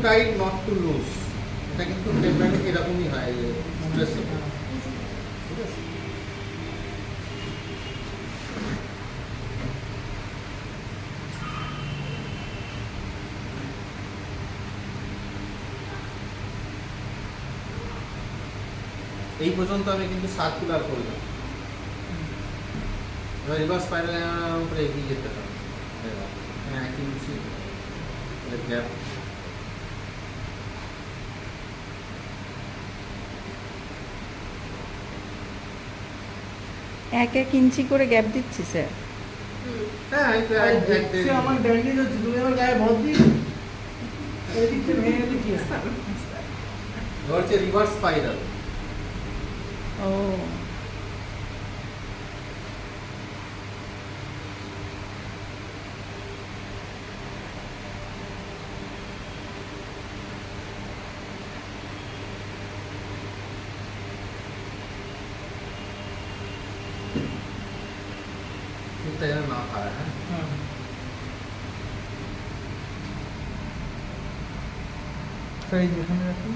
Tight not to lose, এটা কিন্তু temperature এরকমই হয় স্ট্রেস ঠিক আছে। এই পর্যন্ত আমি কিন্তু সার্কুলার করলাম, এবার রিভার্স স্পাইরাল উপরে এগিয়ে যেতে হবে। হ্যাঁ কিন্তু গ্যাপ এক এক ইঞ্চি করে গ্যাপ দিচ্ছি স্যার। হ্যাঁ আমার ব্যান্ডেজ হচ্ছে, তুমি আমার গায়ে ভর দিই এদিক থেকে ভেঙে গেলে কি হয়? হচ্ছে রিভার্স স্পাইরাল। ও কিন্তু যেন না হয়। হ্যাঁ হ্যাঁ। স্যার এই যেখানে রাখুন।